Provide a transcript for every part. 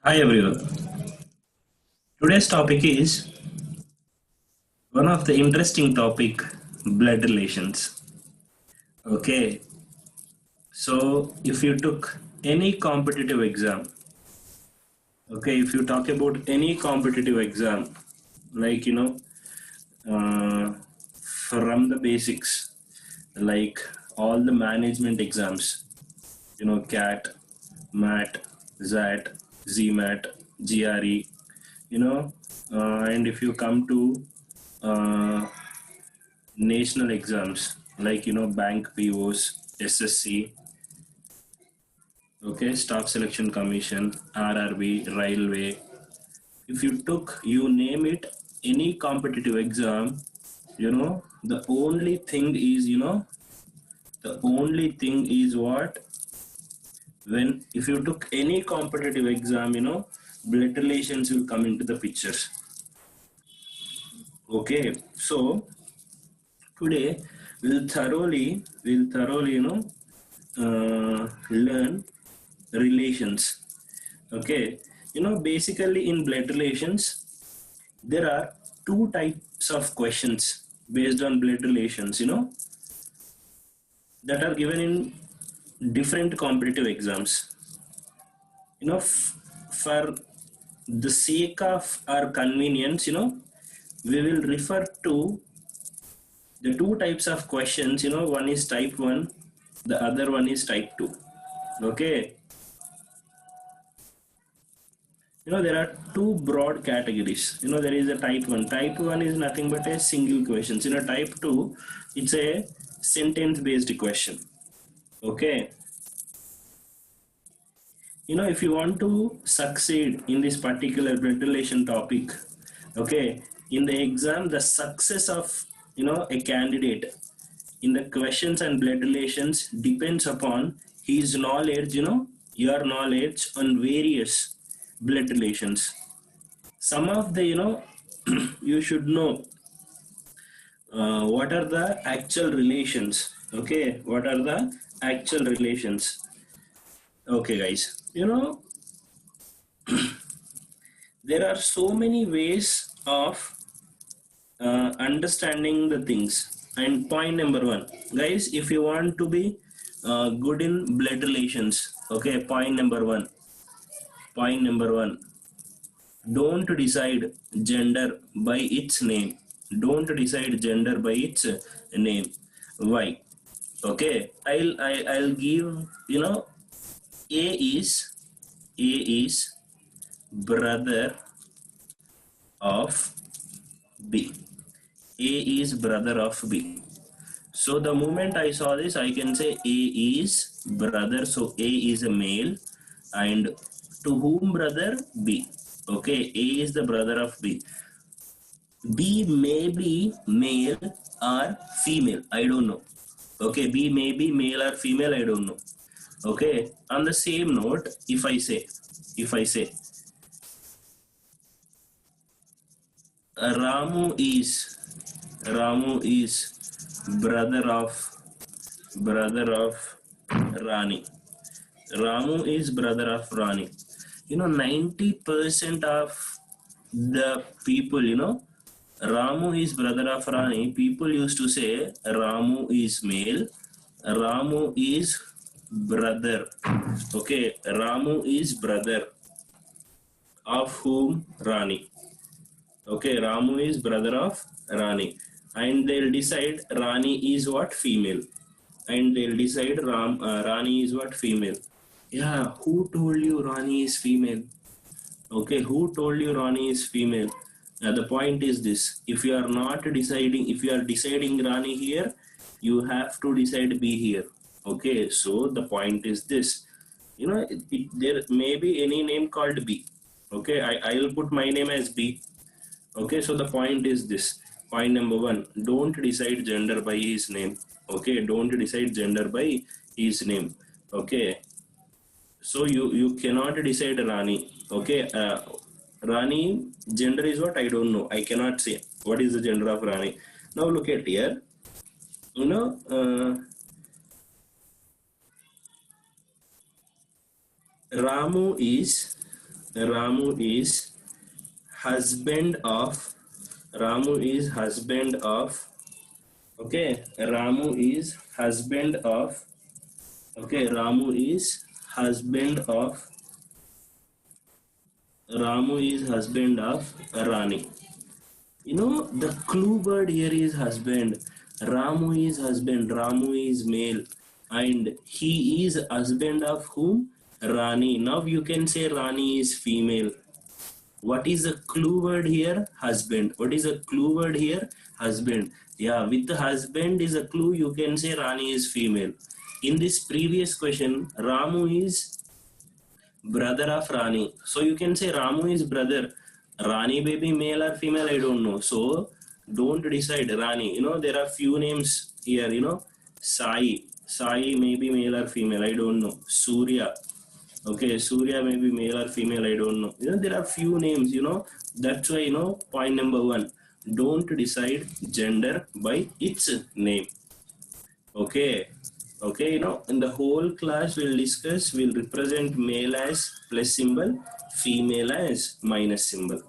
Hi everyone. Today's topic is one of the interesting topic, blood relations. Okay, so if you took any competitive exam, okay, if you talk about any competitive exam, like uh, from the basics, like all the management exams, CAT, MAT, ZAT, ZMAT, GRE, and if you come to uh, national exams like bank POs, SSC, okay, staff selection commission, RRB, railway. If you took, you name it, any competitive exam, the only thing is, what, when if you took any competitive exam, blood relations will come into the pictures. Okay, so today we'll thoroughly learn relations. Okay, basically in blood relations there are two types of questions based on blood relations, that are given in different competitive exams. For the sake of our convenience, we will refer to the two types of questions. One is type 1, the other one is type 2. Okay, there are two broad categories. There is a type 1. Type 1 is nothing but a single questions. Type 2, it's a sentence based question. Okay, if you want to succeed in this particular blood relation topic, okay, in the exam, the success of a candidate in the questions and blood relations depends upon his knowledge, your knowledge on various blood relations. Some of the, you should know what are the actual relations. Okay, what are the actual relations? Okay, guys, there are so many ways of understanding the things. And point number one, guys, if you want to be good in blood relations, okay, point number one, don't decide gender by its name. Don't decide gender by its name. Why? Okay, I'll give, a is a is brother of B. A is brother of B. So the moment I saw this, I can say A is brother. So A is a male, and to whom brother? B. Okay, A is the brother of B. B may be male or female. I don't know. Okay, B may be male or female. I don't know. Okay. On the same note, if I say Ramu is Ramu is brother of Rani. Ramu is brother of Rani. 90% of the people, Ramu is brother of Rani. People used to say Ramu is male, Ramu is brother. Okay, Ramu is brother of whom? Rani. Okay, Ramu is brother of Rani. And they'll decide Rani is what? Female. And they'll decide Rani is what? Female. Yeah, who told you Rani is female? Okay, who told you Rani is female? The point is this: if you are not deciding, if you are deciding Rani here, you have to decide B here. Okay, so the point is this: there may be any name called B. Okay, I will put my name as B. Okay, so the point is this: point number one, don't decide gender by his name. Okay, don't decide gender by his name. Okay, so you cannot decide Rani. Okay, Rani gender is what? I don't know. I cannot say what is the gender of Rani. Now look at here. you know uh, Ramu is Ramu is husband of, Ramu is husband of, okay, Ramu is husband of, okay, Ramu is husband of, Ramu is husband of Rani. You know, the clue word here is husband. Ramu is husband, Ramu is male, and he is husband of whom? Rani. Now you can say Rani is female. What is the clue word here? Husband. What is the clue word here? Husband. Yeah, with the husband is a clue, you can say Rani is female. In this previous question, Ramu is brother of Rani. So you can say Ramu is brother. Rani baby male or female, I don't know. So don't decide Rani. You know, there are few names here, you know. Sai. Sai may be male or female, I don't know. Surya. Okay, Surya may be male or female, I don't know. You know, there are few names, you know. That's why, you know, point number one. Don't decide gender by its name. Okay. Okay, you know, in the whole class we'll represent male as plus symbol, female as minus symbol.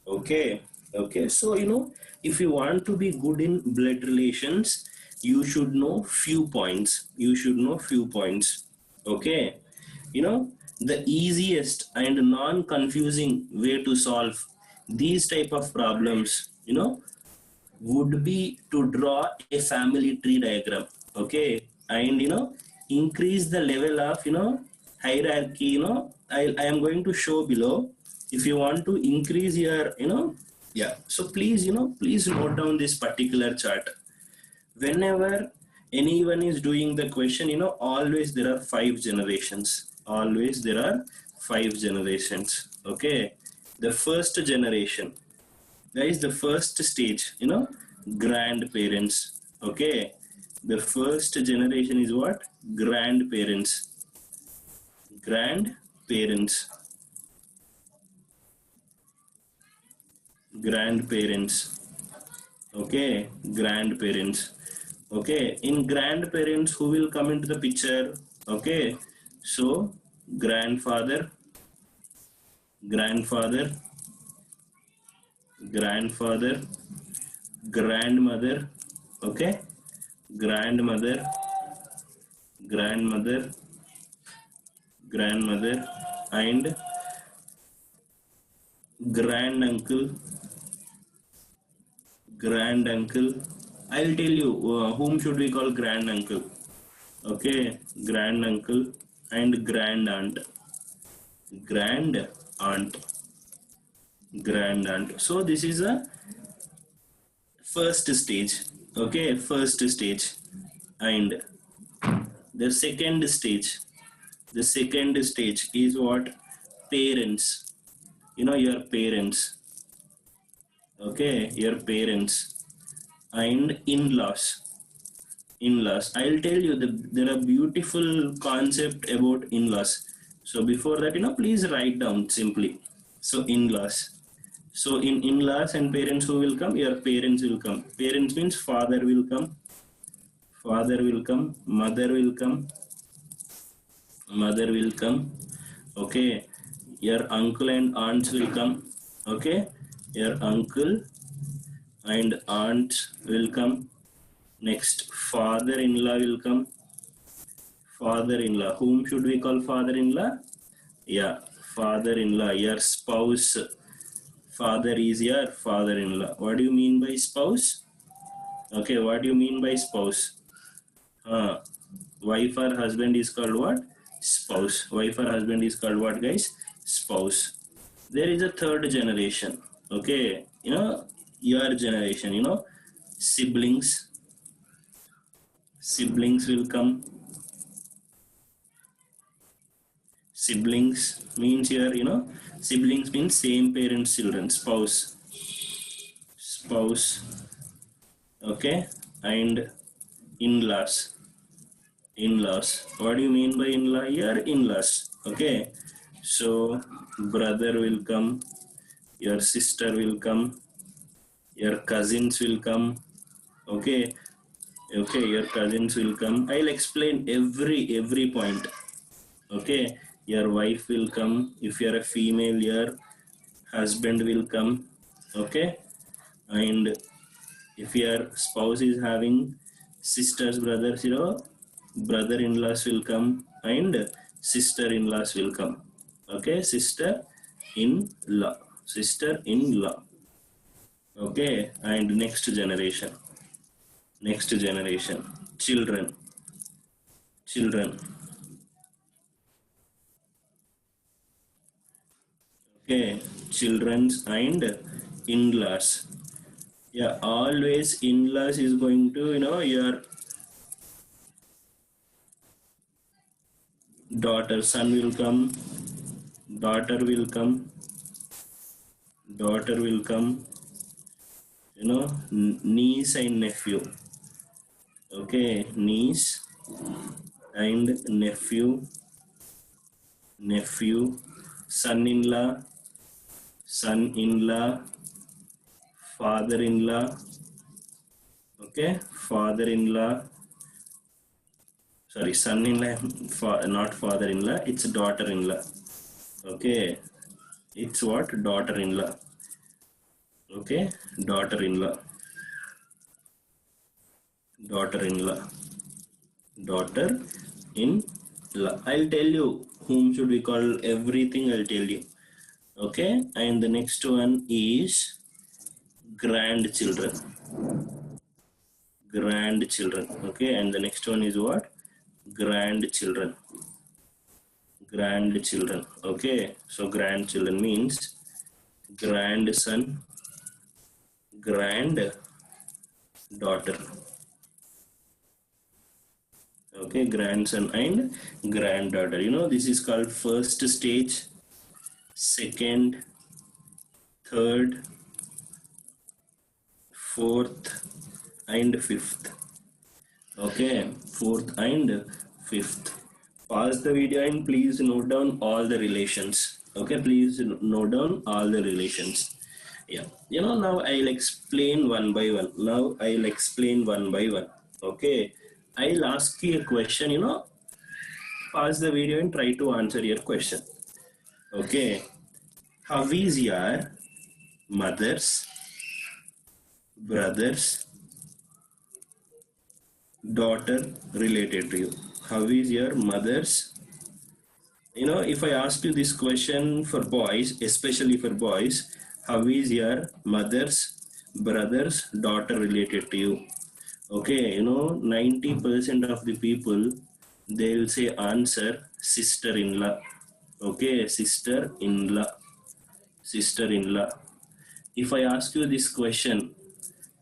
Okay. Okay, so you know, if you want to be good in blood relations, you should know few points. You should know few points. Okay. You know, the easiest and non-confusing way to solve these type of problems, you know, would be to draw a family tree diagram. Okay, and you know, increase the level of, you know, hierarchy. You know, I am going to show below. If you want to increase your, you know, yeah, so please, you know, please note down this particular chart. Whenever anyone is doing the question, you know, always there are 5 generations. Always there are 5 generations. Okay, the first generation, guys, the first stage, you know, grandparents. Okay, the first generation is what? Grandparents. Grandparents. Grandparents. Okay, grandparents. Okay, in grandparents, who will come into the picture? Okay, so grandfather, grandfather, grandfather, grandmother. Okay, grandmother, grandmother, grandmother, and granduncle, granduncle. I'll tell you whom should we call granduncle. Okay, granduncle and grand aunt, grand aunt, grand aunt. So this is a first stage. Okay, first stage, and the second stage. The second stage is what? Parents. You know, your parents. Okay, your parents and in-laws. In-laws, I'll tell you that there are beautiful concept about in-laws. So before that, you know, please write down simply. So in-laws, so in in-laws and parents, who will come? Your parents will come. Parents means father will come, father will come, mother will come, mother will come. Okay, your uncle and aunts will come. Okay, your uncle and aunts will come. Next, father-in-law will come. Father-in-law. Whom should we call father-in-law? Yeah, father-in-law. Your spouse. Father is your father-in-law. What do you mean by spouse? Okay, what do you mean by spouse? Wife or husband is called what? Spouse. Wife or husband is called what, guys? Spouse. There is a third generation. Okay, you know, your generation, you know, siblings. Siblings will come. Siblings means here, you know, siblings means same parents children. Spouse, spouse. Okay, and in-laws. In-laws, what do you mean by in-law? Here, in-laws. Okay, so brother will come, your sister will come, your cousins will come. Okay, okay, your cousins will come. I'll explain every point. Okay, your wife will come. If you are a female, your husband will come. Okay, and if your spouse is having sisters, brothers, brother-in-laws will come and sister-in-laws will come. Okay, sister-in-law, sister-in-law. Okay, and next generation, children, children. Okay, children's and in-laws. Yeah, always in-laws is going to, your daughter, son will come, daughter will come, daughter will come, niece and nephew. Okay, niece and nephew, son-in-law, son-in-law, father-in-law. Okay, father-in-law, sorry, son-in-law, not father-in-law, it's daughter-in-law. Okay, it's what? Daughter-in-law. Okay, daughter-in-law, daughter-in-law, daughter-in-law. I'll tell you whom should we call, everything I'll tell you. Okay, and the next one is grandchildren, grandchildren. Okay, and the next one is what? Grandchildren, grandchildren. Okay, so grandchildren means grandson, granddaughter. Okay, grandson and granddaughter. This is called first stage, second, third, fourth and fifth. Okay, fourth and fifth. Pause the video and please note down all the relations. Okay, please note down all the relations. Yeah, now I'll explain one by one. Okay, I'll ask you a question. Pause the video and try to answer your question. Okay, how is your mother's brother's daughter related to you? How is your mother's, if I ask you this question for boys, especially for boys, how is your mother's brother's daughter related to you? Okay, 90% of the people, they'll say answer sister-in-law. Okay, sister-in-law, sister-in-law. If I ask you this question,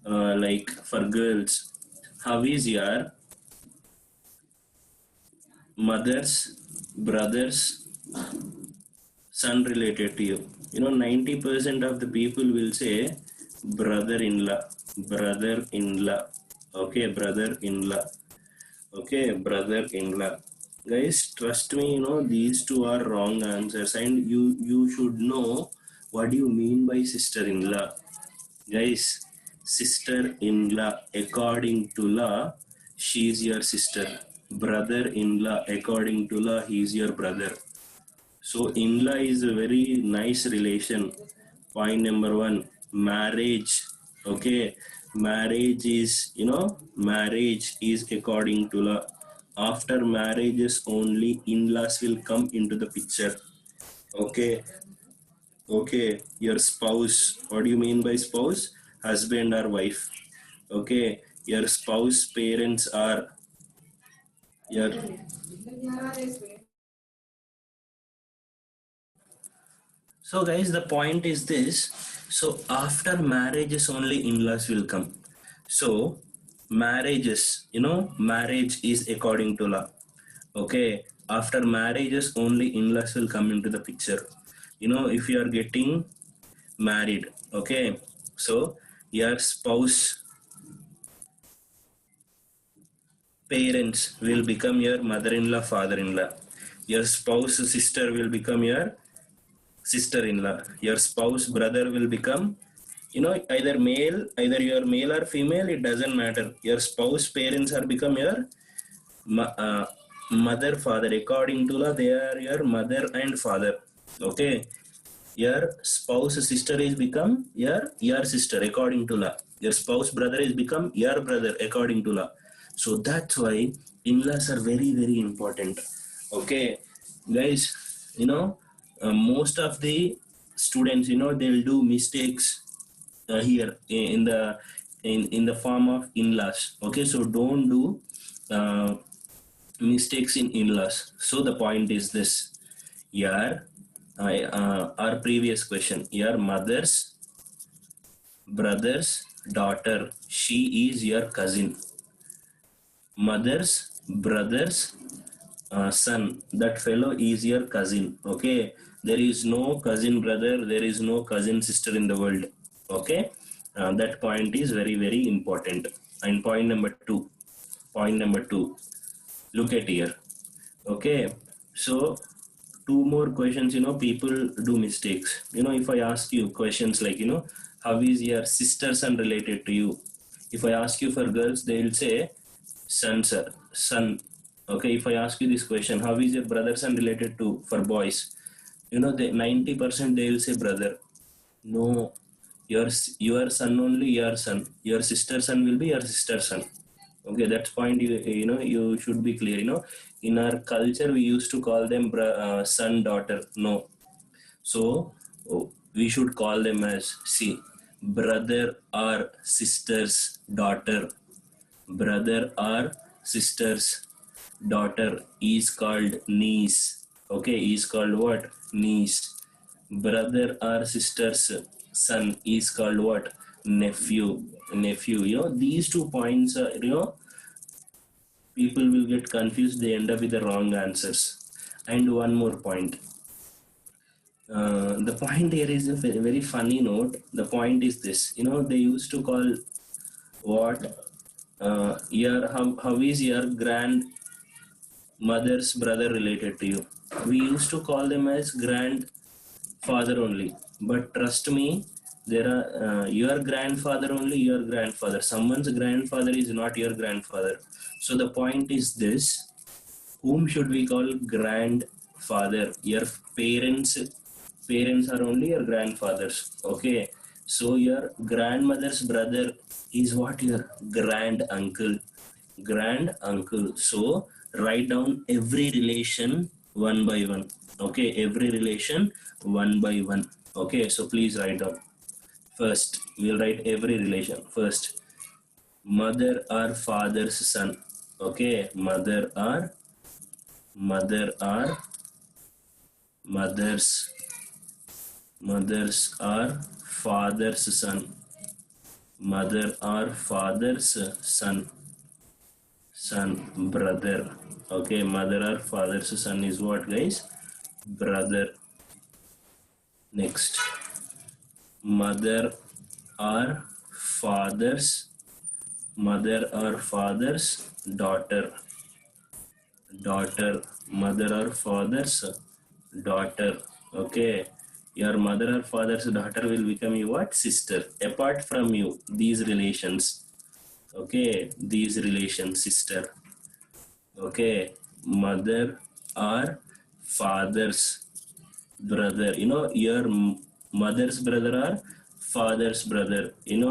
like for girls, how is your mother's brother's son related to you? 90% of the people will say brother-in-law, brother-in-law. Okay, brother-in-law. Okay, brother-in-law. Guys, trust me, these two are wrong answers, and you should know what do you mean by sister-in-law. Guys, sister-in-law, according to law, she is your sister. Brother-in-law, according to law, he is your brother. So in-law is a very nice relation. Point number one, marriage. Okay, marriage is according to law. After marriages only in-laws will come into the picture. Okay, your spouse. What do you mean by spouse? Husband or wife. Okay, your spouse parents are your. So guys, the point is this. So after marriages only in-laws will come. So marriages, marriage is according to law. Okay, after marriages only in-laws will come into the picture. If you are getting married, okay, so your spouse parents will become your mother-in-law, father-in-law. Your spouse sister will become your sister-in-law. Your spouse brother will become, either you are male or female, it doesn't matter. Your spouse parents are become your mother, father. According to law, they are your mother and father. Okay. Your spouse sister is become your sister according to law. Your spouse brother is become your brother according to law. So that's why in-laws are very very important. Okay, guys, most of the students, they'll do mistakes here in the form of in-laws. Okay, so don't do uh, mistakes in in-laws. So the point is this: your our previous question, your mother's brother's daughter, she is your cousin. Mother's brother's son, that fellow is your cousin. Okay, there is no cousin brother, there is no cousin sister in the world. Okay, that point is very very important. And point number two, look at here. Okay, so two more questions. People do mistakes. If I ask you questions like, how is your sister son related to you? If I ask you for girls, they will say son, sir, son. Okay, if I ask you this question, how is your brother son related to, for boys, the 90% they will say brother. No, your son only your son, your sister son will be your sister son. Okay, that's point. You should be clear. In our culture we used to call them son daughter. No, so we should call them as, see, brother or sister's daughter. Brother or sister's daughter is called niece. Okay, is called what? Niece. Brother or sister's son is called what? Nephew. These 2 points are, people will get confused, they end up with the wrong answers. And one more point. The point here is a very, very funny note. The point is this: they used to call what, how is your grandmother's brother related to you? We used to call them as grandfather only. But trust me, there are your grandfather only, your grandfather. Someone's grandfather is not your grandfather. So the point is this: whom should we call grandfather? Your parents are only your grandfathers. Okay, so your grandmother's brother is what? Your grand uncle. So write down every relation one by one. Okay, every relation one by one. Okay, so please write down. First, we'll write every relation. First, mother or father's son. Okay, mother or mother's or father's son. Mother or father's son, brother. Okay, mother or father's son is what, guys? Brother. Next, mother or father's daughter. Mother or father's daughter. Okay, your mother or father's daughter will become your what? Sister. Apart from you, these relations. Okay, these relations, sister. Okay, mother or father's brother. Your mother's brother or father's brother, he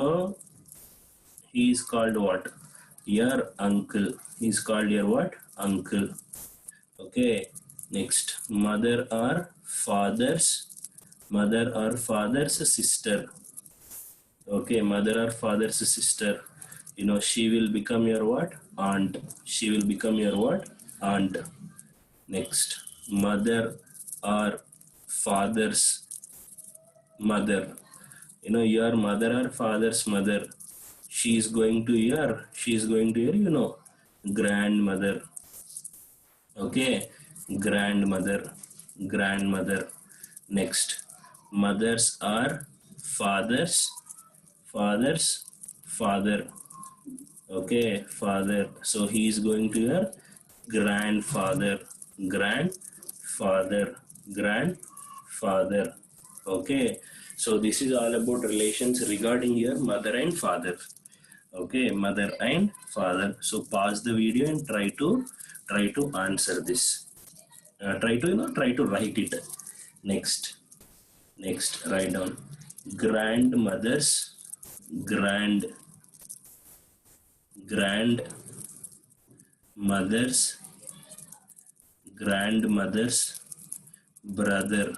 is called what? Your uncle. He is called your what? Uncle. Okay, next, mother or father's sister. Okay, mother or father's sister, she will become your what? Aunt. She will become your what? Aunt. Next, mother or father's mother. Your mother or father's mother, she is going to your grandmother. Okay, grandmother. Next, mother's or father's father. Okay, father. So he is going to your grandfather. Grandfather. Okay, so this is all about relations regarding your mother and father. Okay, mother and father. So pause the video and try to answer this. Try to write it. Next, write down grandmother's grand grandmother's grandmother's brother.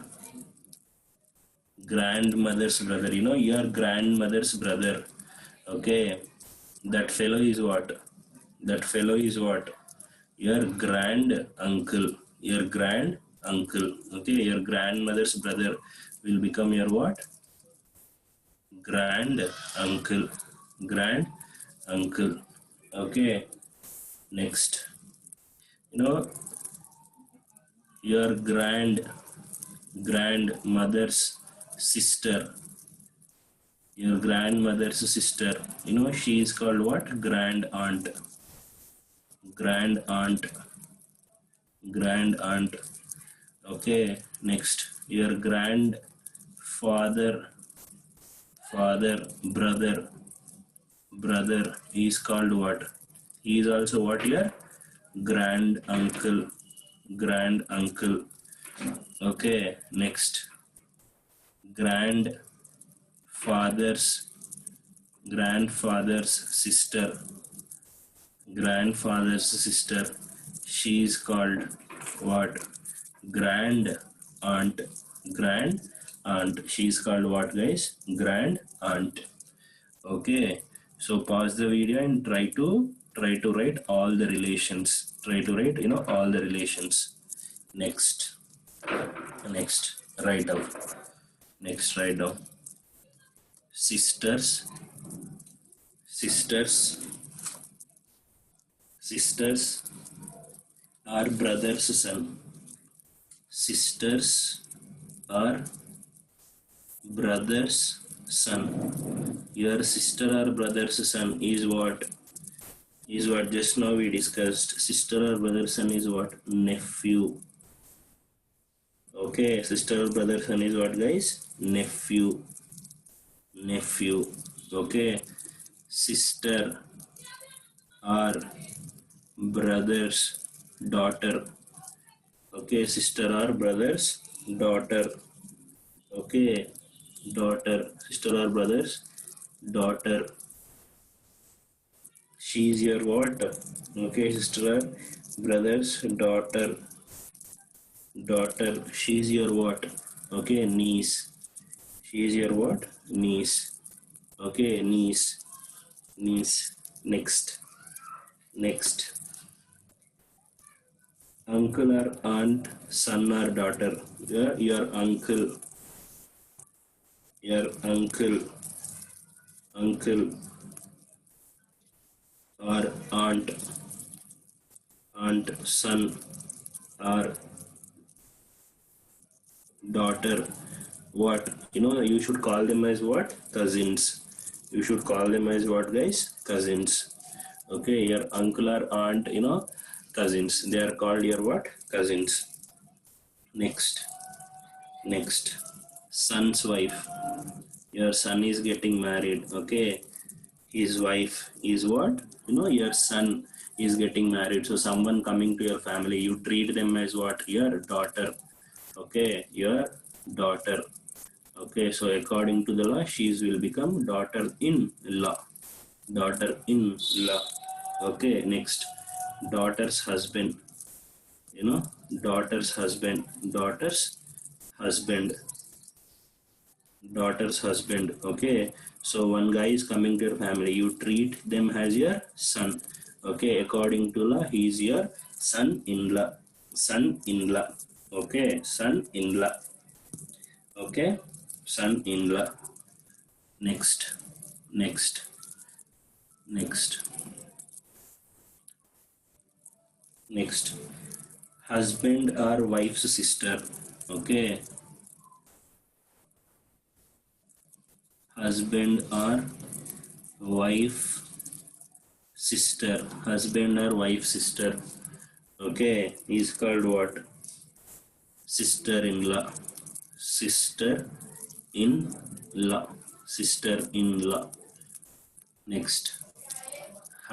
Grandmother's brother, your grandmother's brother. Okay, that fellow is what? That fellow is what? Your grand uncle. Your grand uncle. Okay, your grandmother's brother will become your what? Grand uncle. Grand uncle. Okay, next. You know, your grandmother's sister. Your grandmother's sister. She is called what? Grand aunt. Grand aunt. Grand aunt. Okay, next. Your grandfather, brother is called what? He is also what? Your grand uncle. Grand uncle. Okay, next. Grandfather's grandfather's sister. Grandfather's sister. She is called what? Grand aunt. Grand aunt. She is called what, guys? Grand aunt. Okay. So pause the video and try to write all the relations. Try to write all the relations. Next. Write down. Next, write down. Sisters. Sisters. Sisters are brother's son. Sisters are brother's son. Your sister or brother's son is what? Is what just now we discussed. Sister or brother's son is what? Nephew. Okay, sister or brother's son is what, guys? Nephew. Nephew. Okay. Sister or brother's daughter. Okay, sister or brother's daughter. Okay, daughter, sister or brother's daughter. She is your what? Okay, sister or brother's daughter. Daughter, she is your what? Okay, niece. She is your what? Niece. Okay, niece. Niece. Next. Uncle or aunt, son or daughter. Yeah, your uncle. Your uncle or aunt, son or daughter. What? You should call them as what? Cousins. You should call them as what, guys? Cousins. Okay, your uncle or aunt, cousins. They are called your what? Cousins. Next. Son's wife. Your son is getting married. Okay, his wife is what? Your son is getting married. So someone coming to your family, you treat them as what? Your daughter. Okay, your daughter. Okay, so according to the law, she will become daughter-in-law. Daughter-in-law. Okay, next. Daughter's husband. Daughter's husband. Daughter's husband. Okay, so one guy is coming to your family, you treat them as your son. Okay, according to law, he is your son-in-law. Okay, son-in-law. Okay, son-in-law. Next. Husband or wife's sister. Okay, husband or wife sister. Husband or wife sister. Okay, is called what? Sister-in-law. Sister-in-law. Next.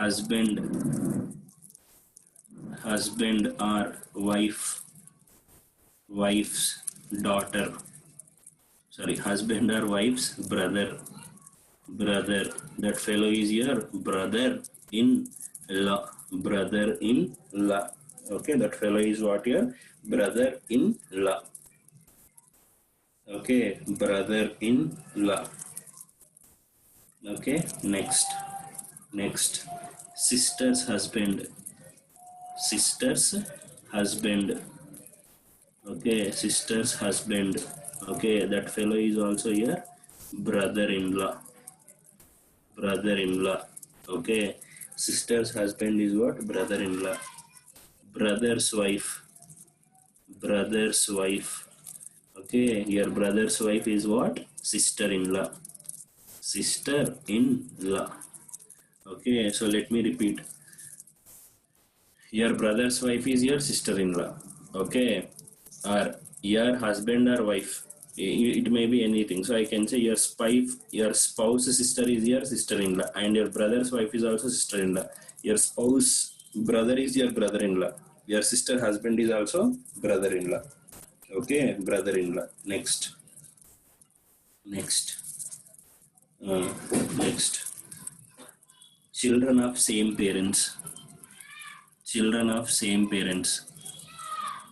husband, husband or wife, wife's daughter, sorry, husband or wife's brother, brother, that fellow is your brother in law, brother in law. Okay, that fellow is what, your brother in law. Okay, brother in law. Okay, next, sister's husband, sister's husband. Okay, sister's husband. Okay, that fellow is also your brother-in-law, brother-in-law. Okay, sister's husband is what, brother-in-law. Brother's wife, brother's wife. Okay, your brother's wife is what, sister-in-law, sister-in-law. Okay, so let me repeat. Your brother's wife is your sister-in-law. Okay, or your husband or wife. It may be anything. So I can say your spouse sister is your sister-in-law, and your brother's wife is also sister-in-law. Your spouse brother is your brother-in-law. Your sister husband is also brother-in-law. Okay, brother-in-law. Next, uh, next. Children of same parents. Children of same parents.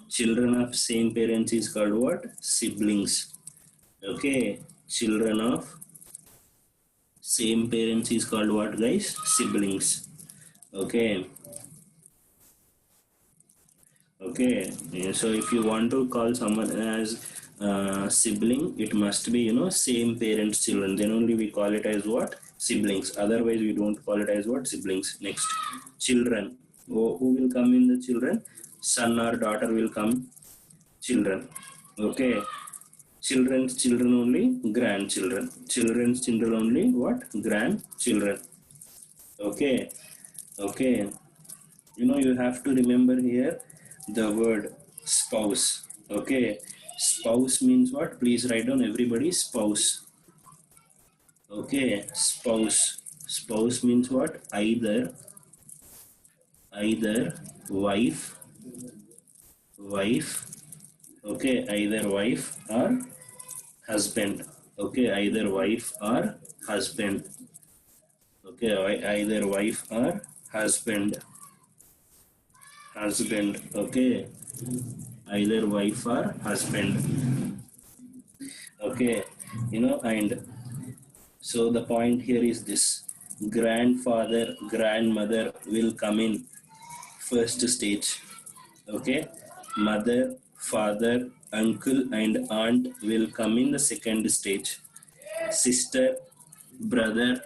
Children of same parents is called what? Siblings. Okay, children of same parents is called what, guys? Siblings. Okay, okay. So if you want to call someone as sibling, it must be, same parents children, then only we call it as what? Siblings. Otherwise we don't call it as what? Siblings. Next, children. Who will come in the children? Son or daughter will come, children. Okay, children's children only, grandchildren. Children's children only what? Grandchildren. Okay, okay. You have to remember here the word spouse. Okay, spouse means what? Please write down, everybody, spouse. Okay, spouse means what? Either wife. Okay, either wife or husband. Okay, either wife or husband. Okay, either wife or husband. Okay, either wife or husband. Okay, and so the point here is this: grandfather, grandmother will come in first stage. Okay, mother, father, uncle and aunt will come in the second stage. Sister, brother,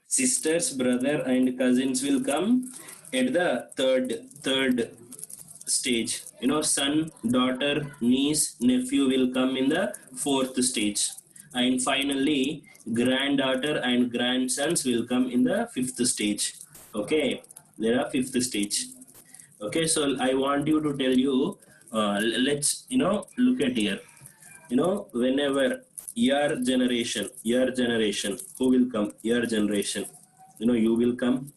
sisters, brother and cousins will come at the third stage. Son, daughter, niece, nephew will come in the fourth stage. And finally, granddaughter and grandsons will come in the fifth stage. Okay, there are fifth stage. Okay, so I want you to tell you, let's look at here. Whenever your generation, who will come? Your generation, you will come,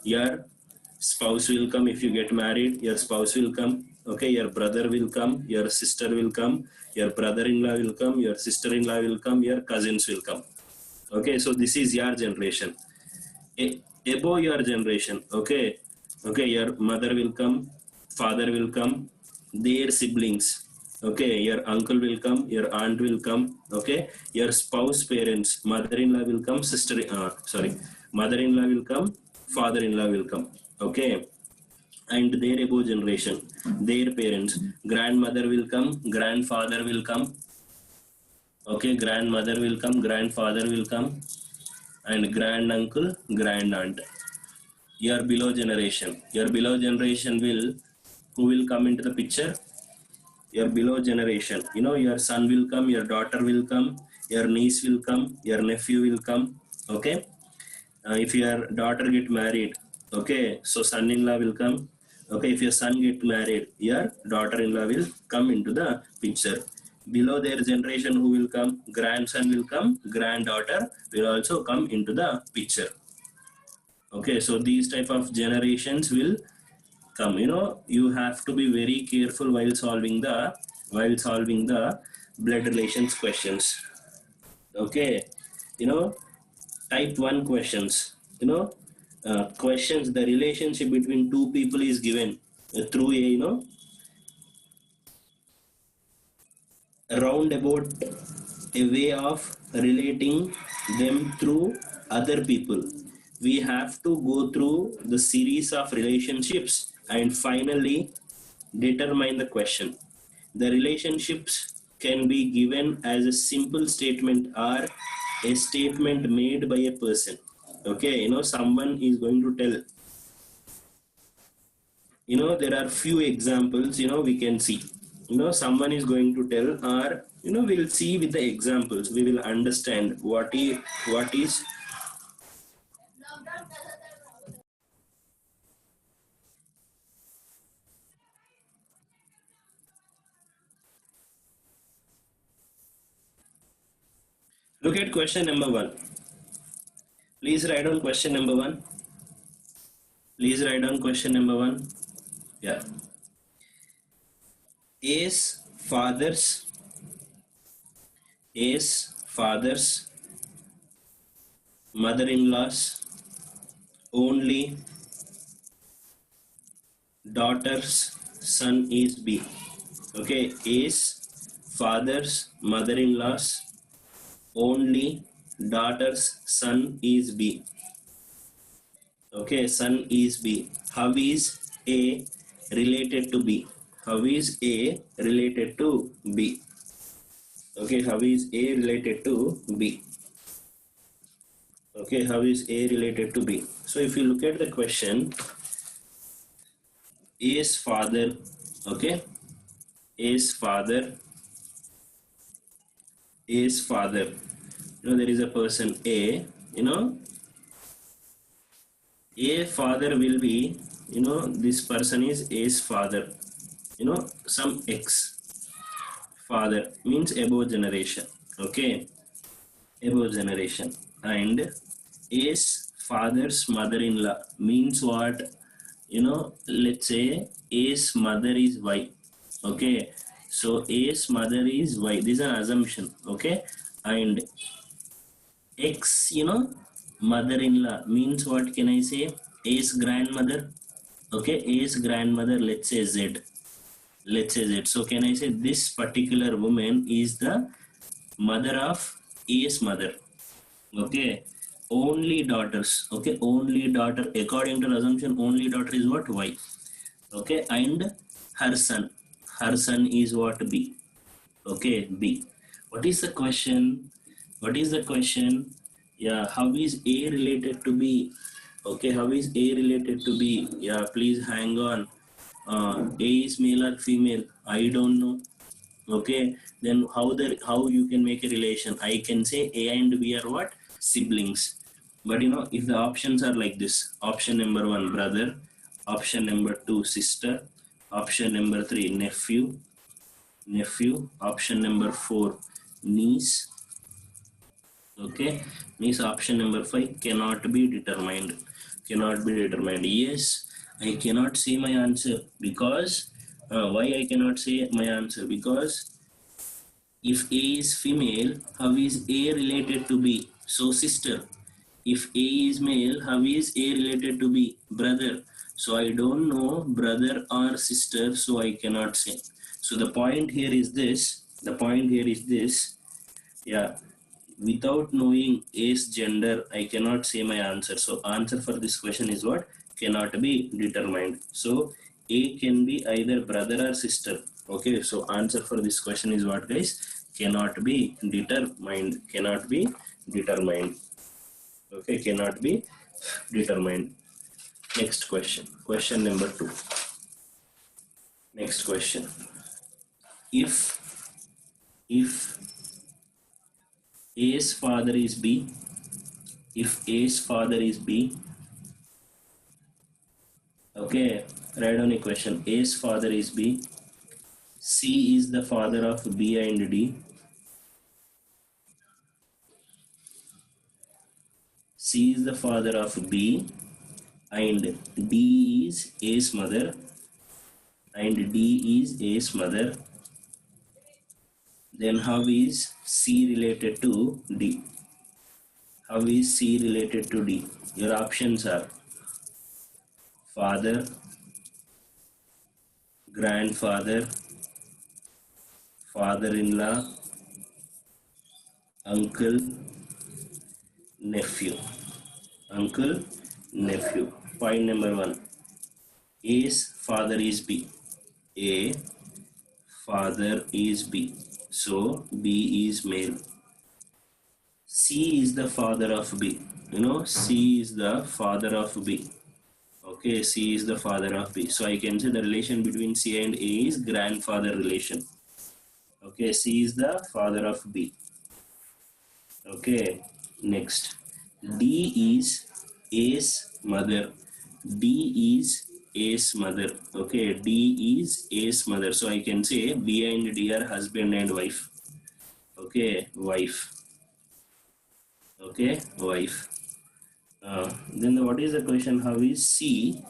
your spouse will come. If you get married, your spouse will come. Okay, your brother will come, your sister will come, your brother-in-law will come, your sister-in-law will come, your cousins will come. Okay, so this is your generation. Above your generation, okay, your mother will come, father will come, their siblings. Okay, your uncle will come, your aunt will come. Okay, your spouse parents, mother-in-law will come, mother-in-law will come, father-in-law will come. Okay, and their above generation, their parents, grandmother will come, grandfather will come. Okay, grandmother will come, grandfather will come, and grand uncle, grand aunt. Your below generation will, who will come into the picture? Your below generation, your son will come, your daughter will come, your niece will come, your nephew will come. Okay, if your daughter get married, okay, so son-in-law will come, Okay, if your son get married, your daughter-in-law will come into the picture. Below their generation, who will come? Grandson will come, granddaughter will also come into the picture. Okay, so these type of generations will come. You have to be very careful while solving the blood relations questions. Okay, you know type 1 questions, questions, the relationship between two people is given through a roundabout a way of relating them through other people. We have to go through the series of relationships and finally determine the question. The relationships can be given as a simple statement or a statement made by a person. Okay, someone is going to tell, there are few examples, we can see, someone is going to tell, or we'll see with the examples, we will understand what is. Look at question number 1. Please write down question number 1. Please write down question number 1. Yeah. A's father's mother-in-law's only daughter's son is B. Okay, A's father's mother-in-law's only daughter's son is B. Okay, son is B. How is A related to B? How is A related to B? Okay, how is A related to B? Okay, how is A related to B? So if you look at the question, A's father, okay, A's father, there is a person A, A father will be, this person is A's father, some X father means above generation, okay, above generation, and A's father's mother-in-law means what? Let's say A's mother is Y, okay, so A's mother is Y, this is an assumption, okay, and X, mother-in-law means what can I say? A's grandmother, okay, A's grandmother, let's say Z, so can I say this particular woman is the mother of A's mother, okay, only daughters, okay, only daughter, according to the assumption, only daughter is what? Y, okay, and her son is what? B, okay, B. What is the question? Yeah, how is A related to B? Okay, how is A related to B? Yeah, please hang on. A is male or female? I don't know. Okay, then how you can make a relation? I can say A and B are what? Siblings. But if the options are like this, option number 1 brother, option number 2 sister, option number 3 nephew, option number 4 niece, okay, niece, option number 5 cannot be determined. Yes, I cannot say my answer because why I cannot say my answer? Because if A is female, how is A related to B? So sister. If A is male, how is A related to B? Brother. So I don't know brother or sister, so I cannot say. So the point here is this. Yeah, without knowing A's gender, I cannot say my answer. So answer for this question is what? Cannot be determined. So A can be either brother or sister. Okay, so answer for this question is what, guys? Cannot be determined. Okay, cannot be determined. Next question. Question number 2. Next question. If A's father is B, okay, Write down a question. A's father is B. C is the father of B and D. C is the father of B and D is A's mother. And D is A's mother. Then how is C related to D? How is C related to D? Your options are father, grandfather, father-in-law, uncle, nephew. Uncle, nephew. Point number 1. A's father is B. A father is B. So B is male. C is the father of B. C is the father of B. Okay, C is the father of B. So I can say the relation between C and A is grandfather relation. Okay, C is the father of B. Okay, next. D is A's mother. D is A's mother. Okay, D is A's mother. So I can say B and D are husband and wife. Okay, wife. Okay, wife. Then what is the question? How is C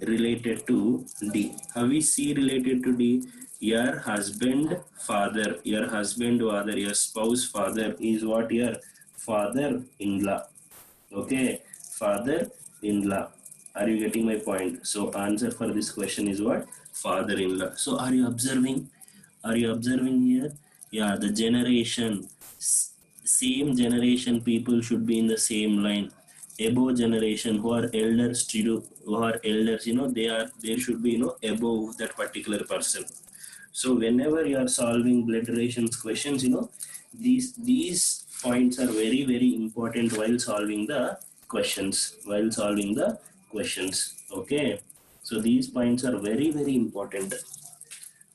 related to D? How is C related to D? Your husband father, your spouse father is what? Your father-in-law. Okay, father-in-law. Are you getting my point? So answer for this question is what? Father-in-law. So are you observing? Are you observing here? Yeah, the generation, same generation people should be in the same line. Above generation who are elders to you, who are elders, they should be above that particular person. So whenever you are solving blood relations questions, these points are very very important while solving the questions. Okay. So these points are very very important.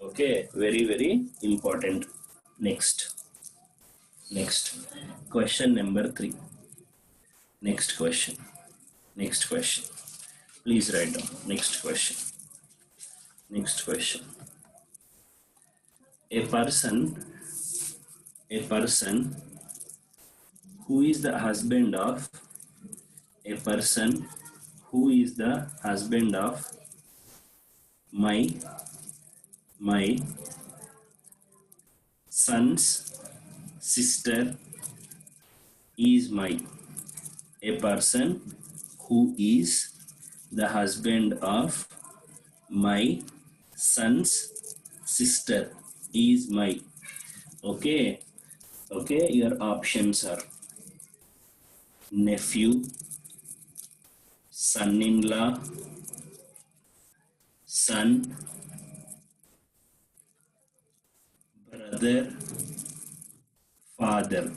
Okay, very very important. Next question number 3. Next question. Please write down. Next question. A person who is the husband of a person who is the husband of my son's sister is my. A person who is the husband of my son's sister is my. Okay, your options are nephew, son-in-law, son, brother, father.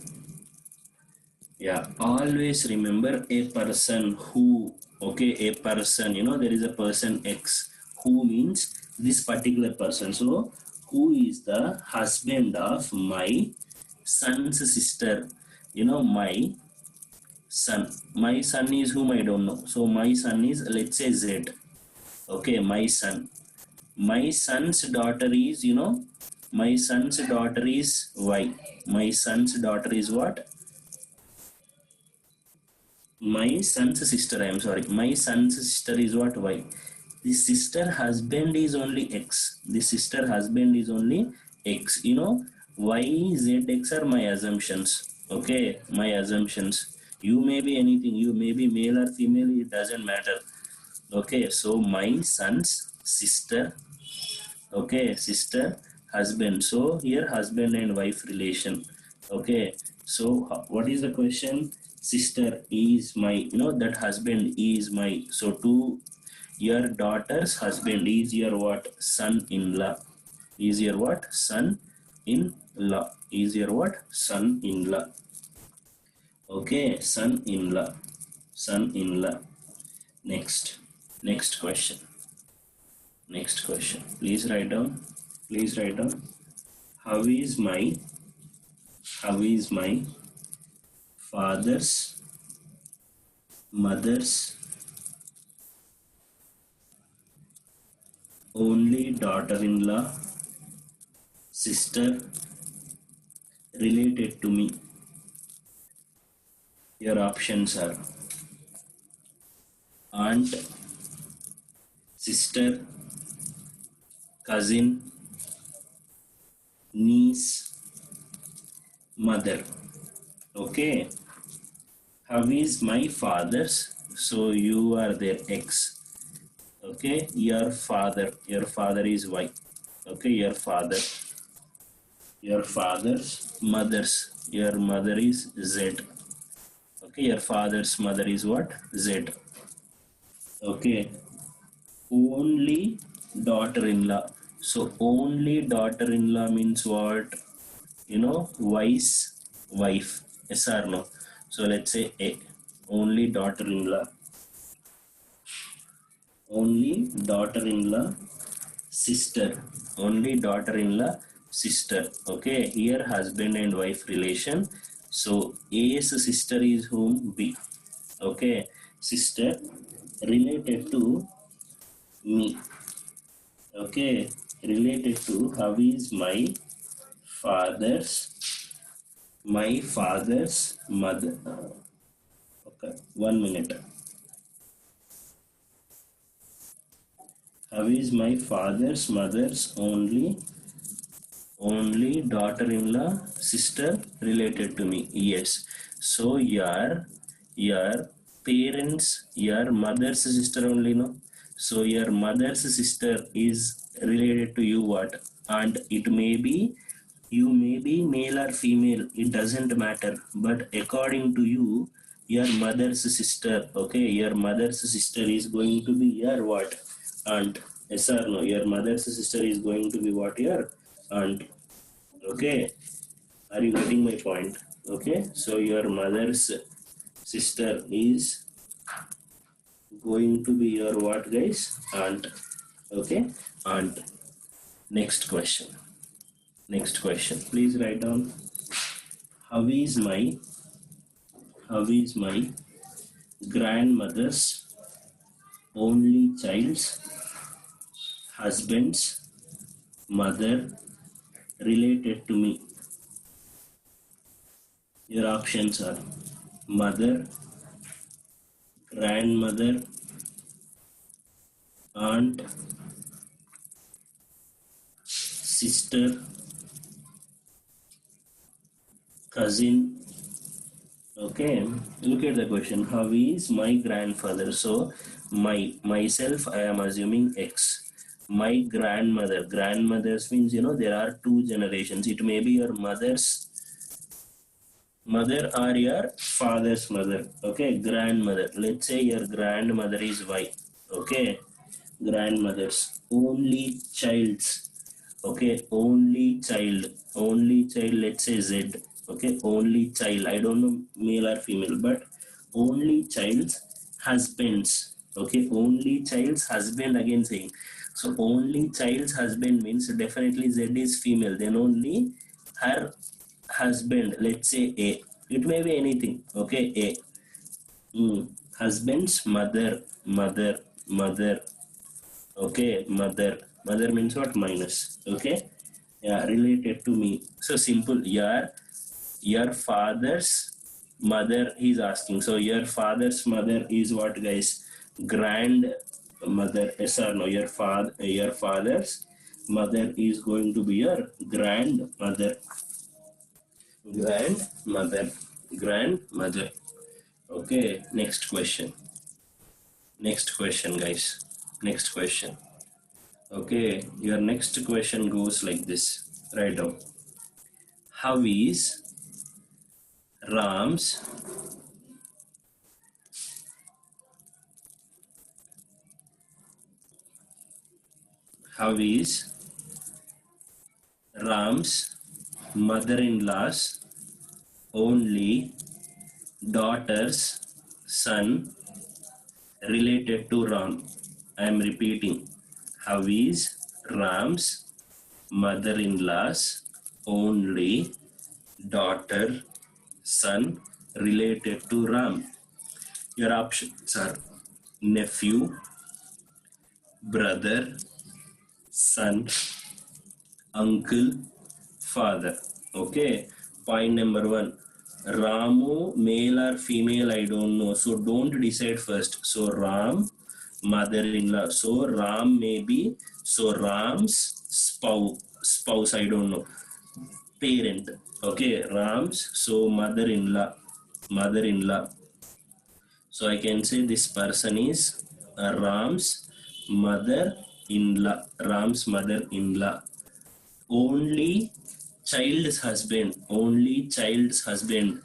Yeah, always remember a person who. Okay, a person, there is a person X who means this particular person. So who is the husband of my son's sister? My son is whom I don't know. So my son is, let's say, Z. Okay, my son's daughter is, my son's daughter is Y. My son's daughter is what? My son's sister, I am sorry. My son's sister is what? Y. The sister husband is only X. Y, Z, X are my assumptions. Okay, my assumptions. You may be anything. You may be male or female. It doesn't matter. Okay, so my son's sister. Okay, sister, husband. So here husband and wife relation. Okay, so what is the question? Sister is my, that husband is my. So to your daughter's husband is your what? Son-in-law. Is your what? Son-in-law. Is your what? Son-in-law. Okay, son-in-law. Next question. Please write down. How is my father's mother's only daughter-in-law, sister related to me. Your options are aunt, sister, cousin, niece, mother. Okay. How is my father's? So you are their ex. Okay. Your father is Y. Okay. Your father's your mother is Z. Okay. Your father's mother is what? Z. Okay. Only daughter-in-law. So only daughter-in-law means what? Wife's wife. Yes or no? So let's say A. Only daughter-in-law. Only daughter-in-law, sister. Only daughter-in-law, sister. Okay. Here husband and wife relation. So A's sister is whom? B. Okay. Sister related to me. Okay, related to how is father's my father's mother. Okay, 1 minute. How is my father's mother's only daughter-in-law, sister related to me? Yes. So your parents, your mother's sister only, no? So your mother's sister is related to you what? And it may be, you may be male or female, it doesn't matter, but according to you, your mother's sister, okay, your mother's sister is going to be your what? Aunt. Yes or no? Your mother's sister is going to be what? Your aunt. Okay, are you getting my point? Okay, so your mother's sister is going to be your what, guys? Aunt. Okay, aunt. Next question. Please write down. How is my grandmother's only child's husband's mother related to me? Your options are mother, grandmother, aunt, sister, cousin. Okay, look at the question. How is my grandfather? So myself, I am assuming X. My grandmothers means there are two generations. It may be your mother's mother or your father's mother. Okay, grandmother. Let's say your grandmother is Y. Okay, grandmother's only child's. Okay, only child, let's say Z. Okay, only child, I don't know male or female, but only child's husbands. Okay, only child's husband, again saying, so only child's husband means definitely Z is female, then only her husband, let's say A, it may be anything. Okay, A. Husband's mother. Okay, mother means what? Minus. Okay, yeah, related to me. So simple. Your father's mother is asking. So your father's mother is what, guys? Grandmother. Yes or no? Your father's mother is going to be your grandmother. Grandmother. Grandmother. Okay, next question. Guys. Next question. Okay, your next question goes like this. Write down. How is Ram's how is Ram's mother-in-law's only daughter's son related to Ram? I am repeating. How is Ram's mother-in-law's only daughter son related to Ram? Your options are nephew, brother, son, uncle, father. Okay, point number one. Ramu, male or female, I don't know. So don't decide first. So Ram, mother-in-law. So Ram may be. So Ram's spouse, I don't know. Parent. Okay, Ram's. So mother-in-law. So I can say this person is Ram's mother-in-law. Ram's mother-in-law. Only child's husband. Only child's husband.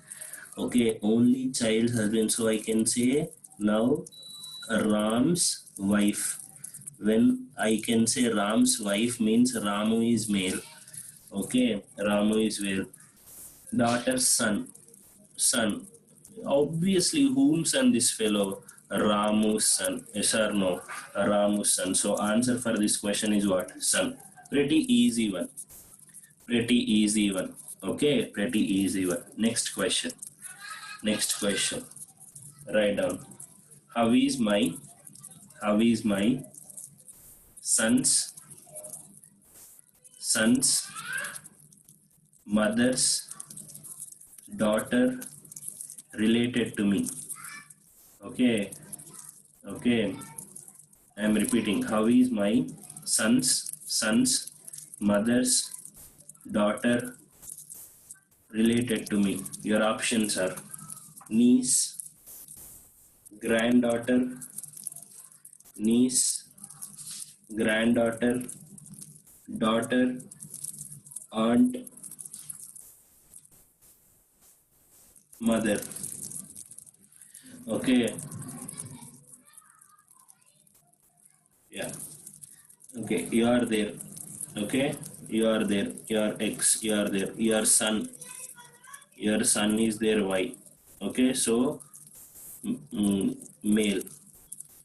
Okay, only child's husband. So I can say now Ram's wife. When I can say Ram's wife means Ramu is male. Okay, Ramu is male. Daughter's son. Obviously, whom son this fellow? Ramu's son. Yes or no? Ramu's son. So answer for this question is what? Son. Pretty easy one. Pretty easy one. Okay, pretty easy one. Next question. Next question. Write down. How is my son's mother's daughter related to me? Okay, okay. I am repeating. How is my son's mother's daughter related to me? Your options are niece, granddaughter, daughter, aunt, mother. Okay, yeah. Okay, you are there. Okay, you are there. Your ex, you are there. Your son is there. Y. Okay, so male,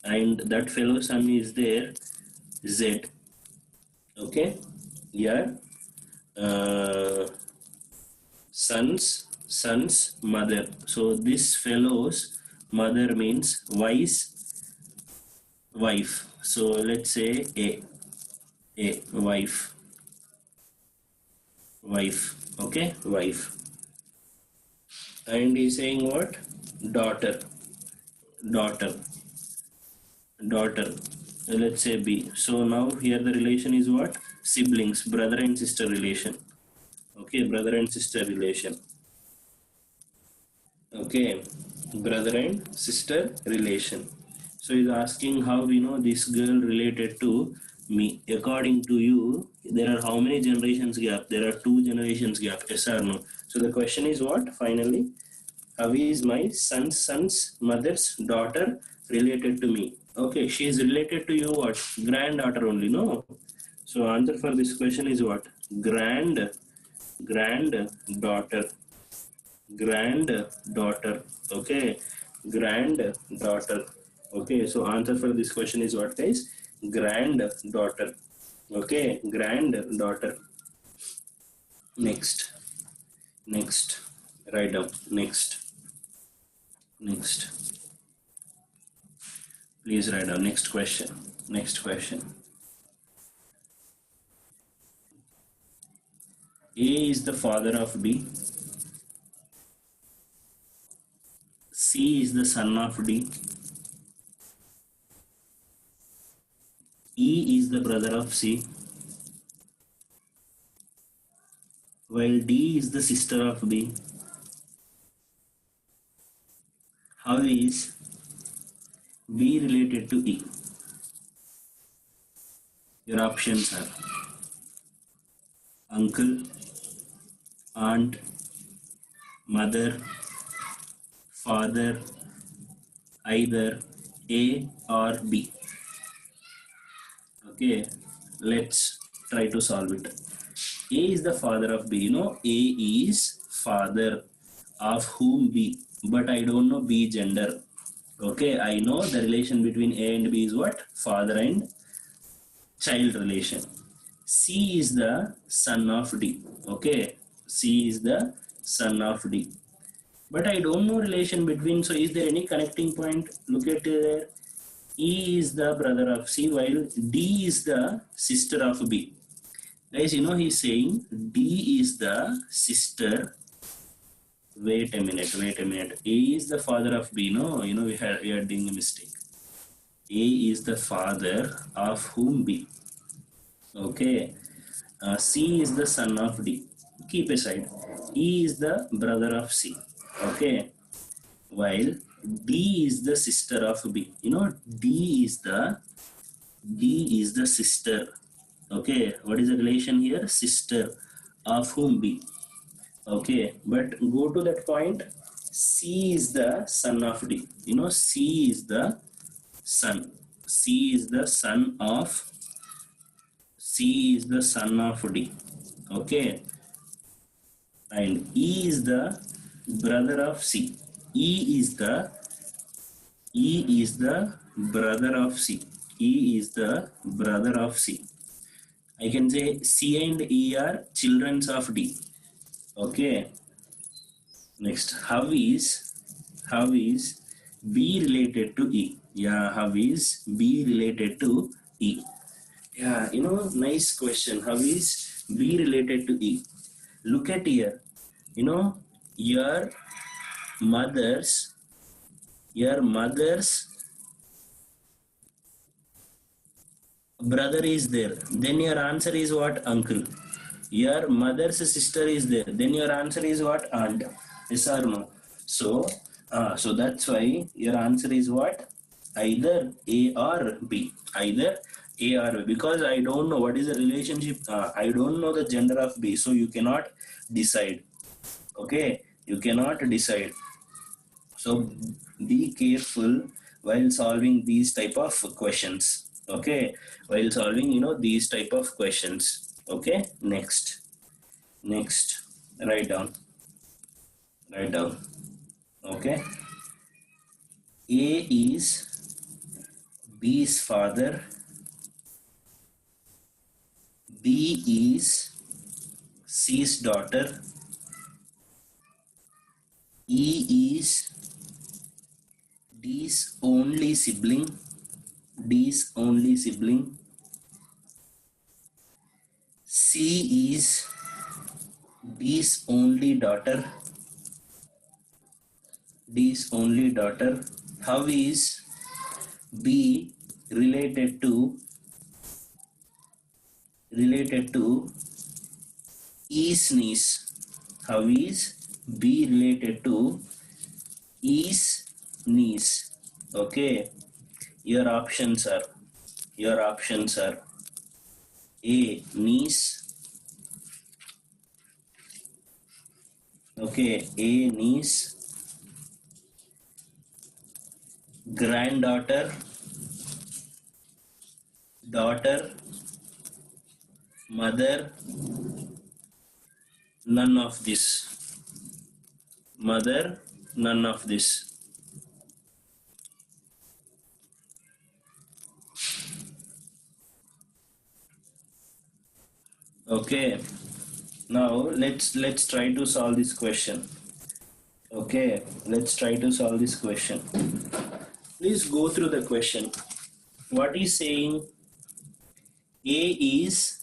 and that fellow son is there. Z. Okay, yeah. Son's mother. So this fellow's mother means wife. So let's say a wife. Okay, wife. And he's saying what? Daughter. Let's say B. So now here the relation is what? Siblings, brother and sister relation. Okay, brother and sister relation. Okay, brother and sister relation. So he's asking how we know this girl related to me. According to you, there are how many generations gap? There are 2 generations gap. Yes or no? So the question is what? Finally, how is my son's mother's daughter related to me? Okay, she is related to you what? Granddaughter only, no? So answer for this question is what? Granddaughter. Okay, granddaughter. Okay, so answer for this question is what, guys? Granddaughter. Okay, granddaughter. Next. Write down. Next. Please write down. Next question. A is the father of B. C is the son of D. E is the brother of C. While D is the sister of B. How is B related to E? Your options are uncle, aunt, mother, father, either A or B. Okay, let's try to solve it. A is the father of B. You know, A is father of whom B, but I don't know B gender. Okay, I know the relation between A and B is what? Father and child relation. C is the son of D. Okay, C is the son of D. But I don't know relation between, so is there any connecting point? Look at there. E is the brother of C, while D is the sister of B. Guys, he's saying D is the sister. Wait a minute. A is the father of B. No, we are doing a mistake. A is the father of whom B. Okay. C is the son of D. Keep aside. E is the brother of C. Okay. While D is the sister of B. D is the sister. Okay. What is the relation here? Sister of whom B. Okay. But go to that point. C is the son of D. C is the son. C is the son of D. Okay. And E is the brother of C. E is the brother of C. E is the brother of C. I can say C and E are children of D. Okay. Next, how is B related to E? Yeah, how is B related to E? Yeah, nice question. How is B related to E? Look at here. Your mother's brother is there. Then your answer is what? Uncle. Your mother's sister is there. Then your answer is what? Aunt. Yes or no? So that's why your answer is what? Either A or B. Either A or B. Because I don't know what is the relationship. I don't know the gender of B. So you cannot decide. Okay? You cannot decide. So be careful while solving these type of questions. Okay? While solving, these type of questions. Okay? Next. Write down. Okay? A is B's father. B is C's daughter. E is D's only sibling. C is D's only daughter. How is B related to E's niece? How is B related to E's niece? Okay. Your options are A, niece. Okay, A, niece. Granddaughter, daughter, mother, none of this. Okay, now let's try to solve this question. Okay, let's try to solve this question. Please go through the question. What is saying? A is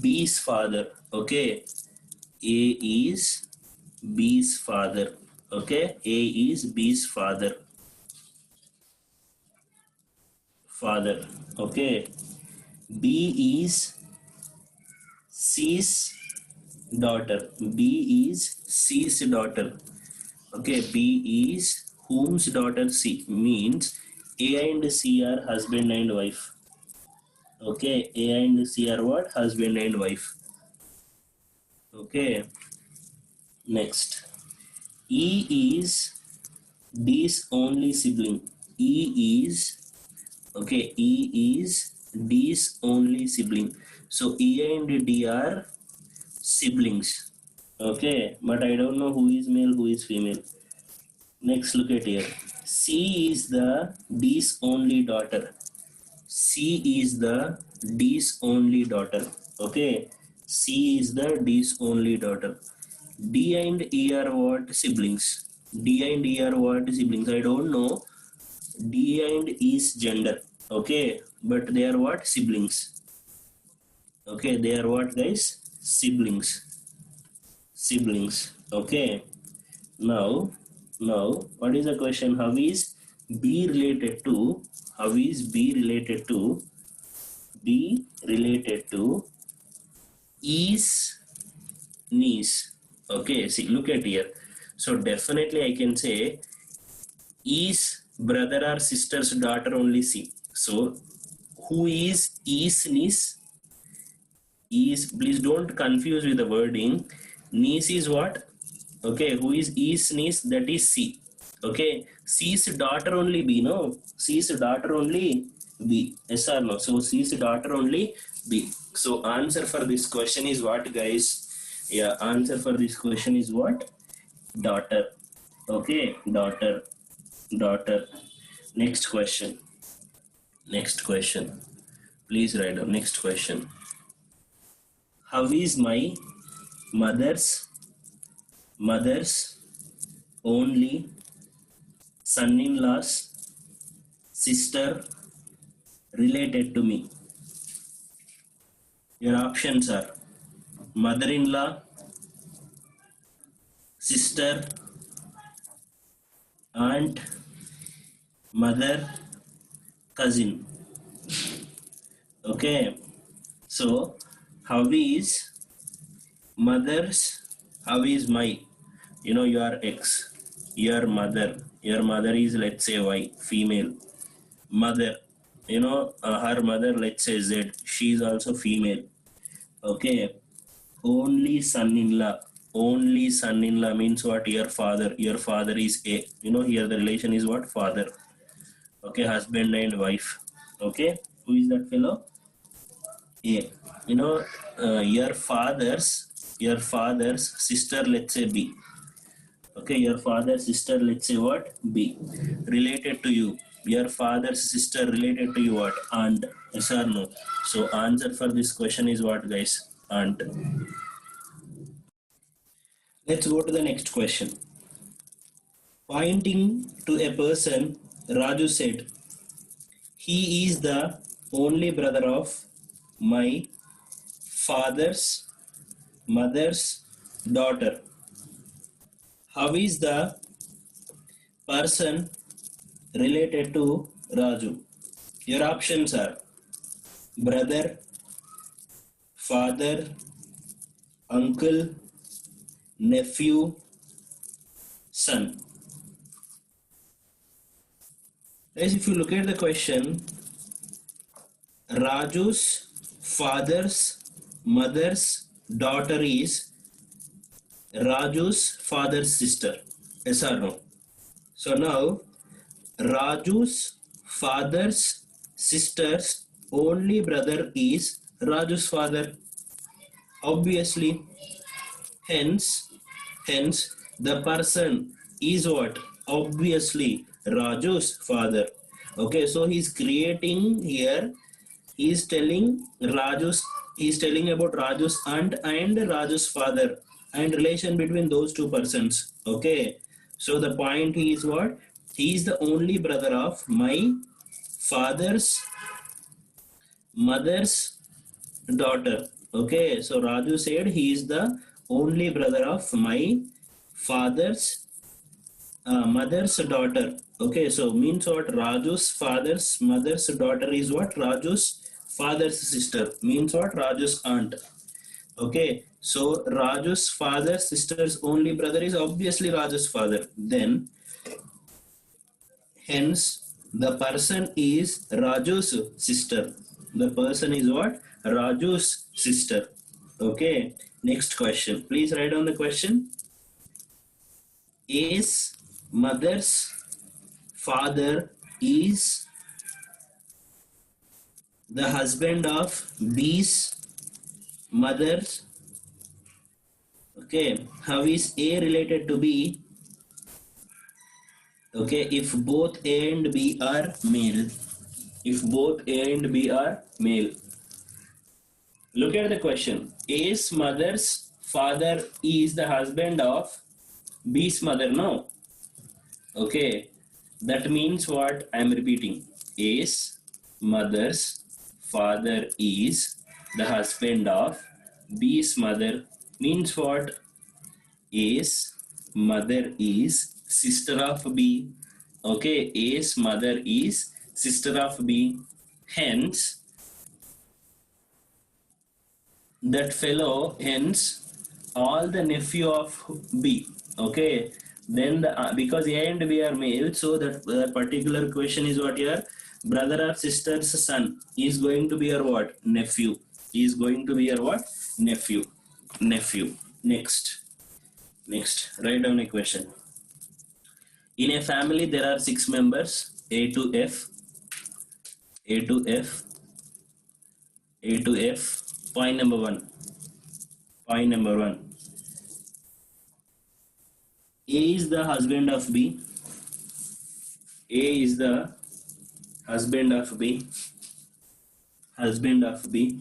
B's father. Okay, A is B's father. Okay, A is B's father. Okay, B is C's daughter. Okay, B is whom's daughter? C. Means A and C are husband and wife. Okay, A and C are what? Husband and wife. Okay, next. E is D's only sibling. E is D's only sibling. So E and D are siblings. Okay, but I don't know who is male, who is female. Next, look at here. C is the D's only daughter. Okay, C is the D's only daughter. D and E are what? Siblings. I don't know D and E's gender. Okay, but they are what? Siblings. Okay, they are what, guys? Siblings. Siblings. Okay. Now, what is the question? How is B related to? How is B related to? B related to is niece. Okay, see, look at here. So definitely I can say is brother or sister's daughter only C. So who is niece? Is, please don't confuse with the wording. Niece is what? Okay, who is niece? That is C. Okay, C's daughter only B, no? C's daughter only B. Yes or no? So C's daughter only B. So answer for this question is what, guys? Yeah, answer for this question is what? Daughter. Okay, daughter. Daughter. Next question. Next question. Please write down. Next question. How is my mother's only son-in-law's sister related to me? Your options are mother-in-law, sister, aunt, mother, cousin. Okay, so how is mother's, how is my, your ex, your mother is, let's say, Y, female. Mother, her mother, let's say Z, she is also female. Okay, only son-in-law means what? Your father is A, here the relation is what? Father. Okay, husband and wife. Okay, who is that fellow? A. Your father's sister, let's say B. Okay, your father's sister, let's say what? B. Related to you. Your father's sister related to you what? Aunt. Yes or no? So answer for this question is what, guys? Aunt. Let's go to the next question. Pointing to a person, Raju said, he is the only brother of my father's mother's daughter. How is the person related to Raju? Your options are brother, father, uncle, nephew, son. Guys, if you look at the question, Raju's father's mother's daughter is Raju's father's sister. Yes or no? So now, Raju's father's sister's only brother is Raju's father. Obviously, hence, the person is what? Obviously, Raju's father. Okay, so he's creating here. He's telling about Raju's aunt and Raju's father and relation between those two persons. Okay, so the point is what? He is the only brother of my father's mother's daughter. Okay, so Raju said he is the only brother of my father's mother's daughter. Okay, so means what? Raju's father's mother's daughter is what? Raju's father's sister. Means what? Raju's aunt. Okay, so Raju's father's sister's only brother is obviously Raju's father. Then, hence, the person is Raju's sister. The person is what? Raju's sister. Okay, next question. Please write down the question. A's mother's father is the husband of B's mother. Okay, how is A related to B? Okay, if both A and B are male. If both A and B are male. Look at the question. A's mother's father is the husband of B's mother. No. Okay, that means what? I am repeating. A's mother's father is the husband of B's mother. Means what? A's mother is sister of B. Okay, A's mother is sister of B. Hence, that fellow, hence, all the nephew of B. Okay, then because A and B are male, so that particular question is what here? Brother or sister's son is going to be your what? Nephew. Is going to be your what? Nephew. Nephew. Next. Next. Write down a question. In a family, there are 6 members. A to F. A to F. A to F. Point number 1. Point number 1. A is the husband of B. A is the husband of B. Husband of B.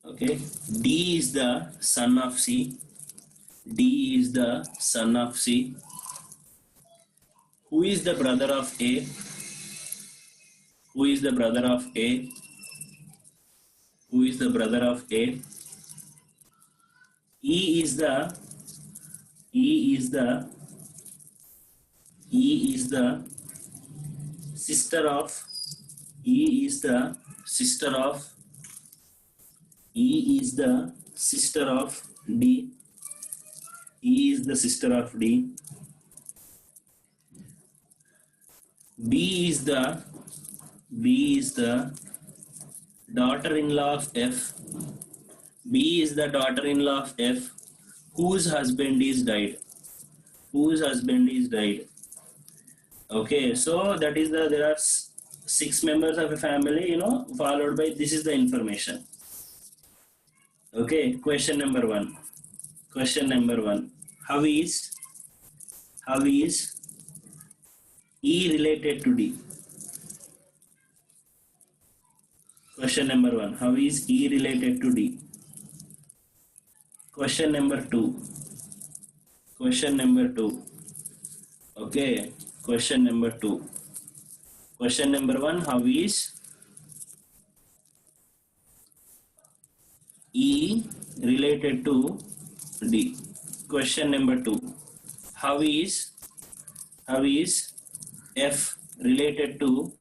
Okay. D is the son of C. D is the son of C. Who is the brother of A? Who is the brother of A? Who is the brother of A? E is the E is the E is the sister of E is the sister of E is the sister of D. E is the sister of D. B is the daughter-in-law of F. B is the daughter-in-law of F, whose husband is died. Whose husband is died. Okay, so that is there are 6 members of a family, followed by this is the information. Okay, question number 1. Question number 1. How is E related to D? Question number 1. How is E related to D? Question number 2. Question number 2. Okay. Question number 2. Question number 1. How is E related to D? Question number 2. How is F related to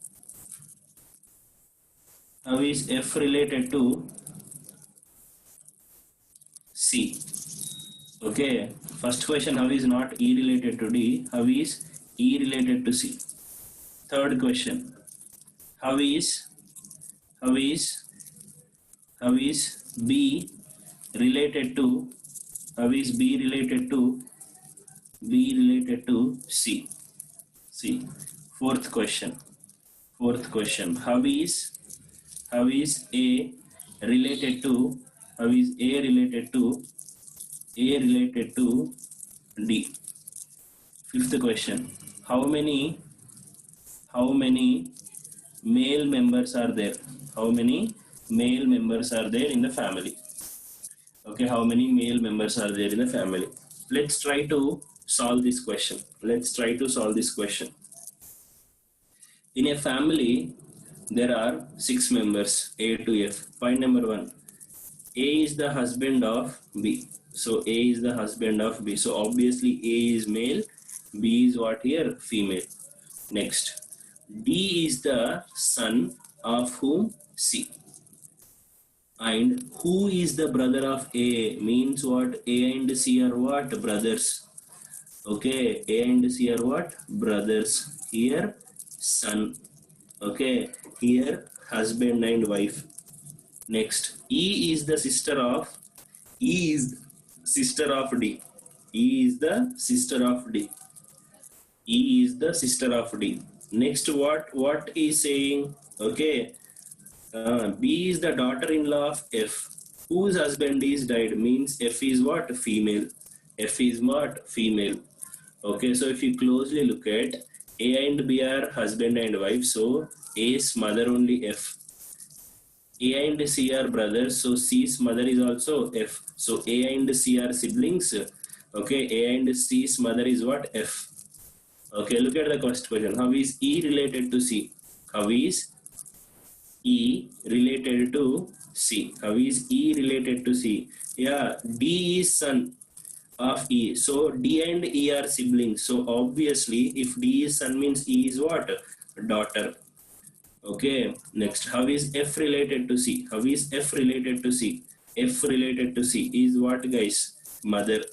C? Okay, first question, how is not E related to D? How is E related to C? Third question, how is B related to C? C. Fourth question, how is A related to D? Fifth question, how many male members are there? How many male members are there in the family? Okay, how many male members are there in the family? Let's try to solve this question. In a family, there are 6 members, A to F. Point number 1. A is the husband of B. So A is the husband of B. So obviously A is male, B is what here? Female. Next, D is the son of whom? C. And who is the brother of A? Means what? A and C are what? Brothers. Okay, A and C are what? Brothers. Here, son. Okay, here, husband and wife. Next, E is the sister of D. E is the sister of D. E is the sister of D. Next, what is saying? Okay, B is the daughter-in-law of F, whose husband is died. Means F is what? Female. F is what? Female. Okay, so if you closely look at A and B are husband and wife, so A's mother only F. A and C are brothers, so C's mother is also F. So A and C are siblings. Okay, A and C's mother is what? F. Okay, look at the first question. How is E related to C? How is E related to C? How is E related to C? Yeah, D is son of E. So D and E are siblings. So obviously, if D is son means E is what? Daughter. Okay. Next, how is F related to C? How is F related to C? F related to C is what, guys? Mother.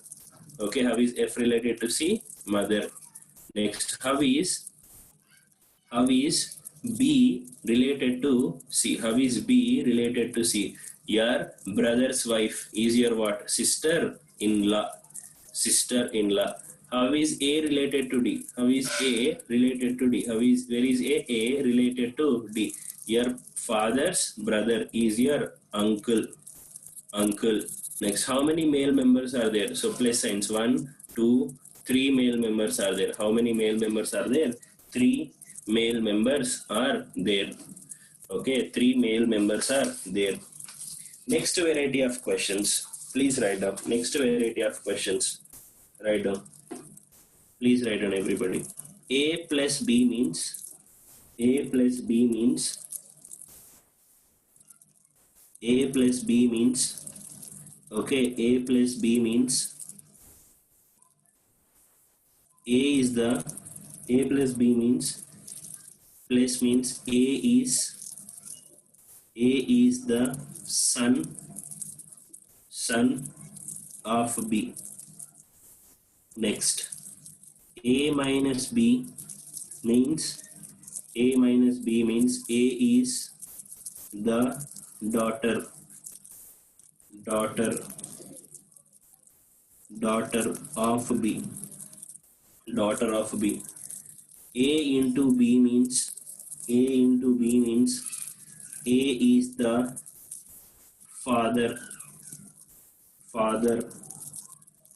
Okay. How is F related to C? Mother. Next, how is B related to C? How is B related to C? Your brother's wife is your what? Sister-in-law. Sister-in-law. How is A related to D? How is A related to D? Where is A? A related to D. Your father's brother is your uncle. Uncle. Next, how many male members are there? So plus signs. 1, 2, 3 male members are there. How many male members are there? 3 male members are there. Okay, 3 male members are there. Next variety of questions. Please write down. Next variety of questions. Write down. Please write down, everybody. A plus B means A plus B means A plus B means okay, A plus B means A is the A plus B means plus means A is the son of B. Next, A minus B means A minus B means A is the daughter of B. Daughter of B. A into B means A is the father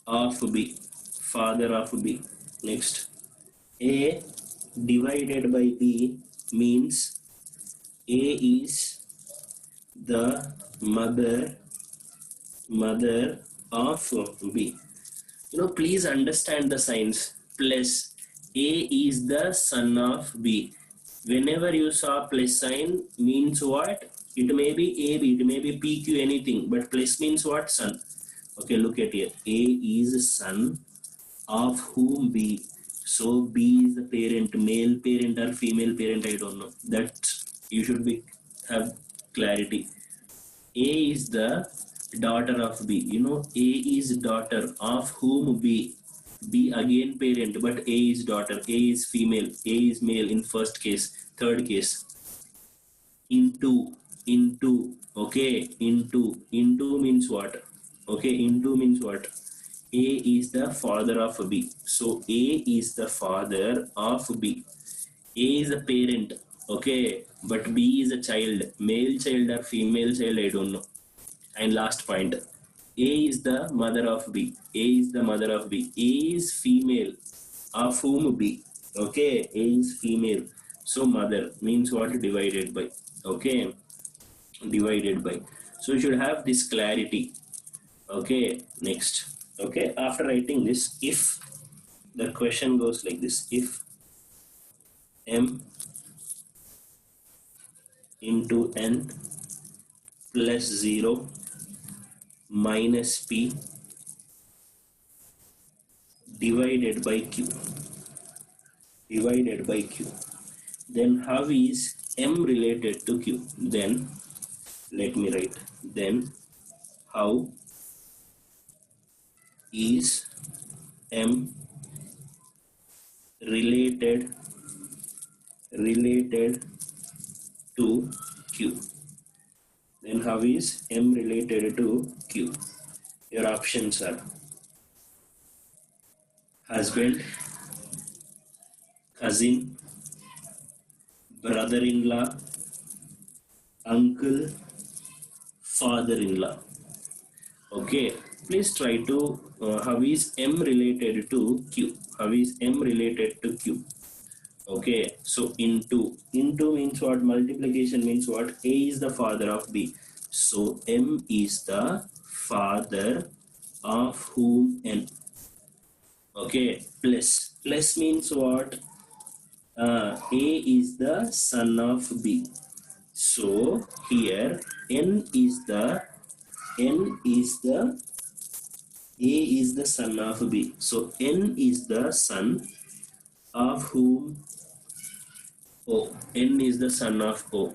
of B. Father of B. Next, A divided by B means A is the mother of B. Please understand the signs. Plus A is the son of B. Whenever you saw plus sign means what? It may be AB, it may be PQ, anything, but plus means what? Son. Okay, look at here. A is son of whom? B. So B is the parent, male parent or female parent, I don't know. That you should have clarity. A is the daughter of B. A is daughter of whom? B. B again parent, but A is daughter. A is female. A is male in first case. Third case. Into. Okay. Into means what? Okay. Into means what? A is the father of B. So A is the father of B. A is a parent. Okay. But B is a child. Male child or female child, I don't know. And last point. A is the mother of B. A is the mother of B. A is female. Of whom? B. Okay. A is female. So mother means what? Divided by. Okay. Divided by. So you should have this clarity. Okay. Next. Okay. After writing this, if the question goes like this. If M into N plus 0 minus P divided by Q, then how is M related to Q? Then let me write. Then how is M related to Q? Then how is M related to Q? Your options are husband, cousin, brother-in-law, uncle, father-in-law. Okay, please try to how is M related to Q? How is M related to Q? Okay, so into means what? Multiplication means what? A is the father of B. So M is the father of whom? N. Okay, plus means what? A is the son of B. So here N is the A is the son of B. So N is the son of whom? O. N is the son of O.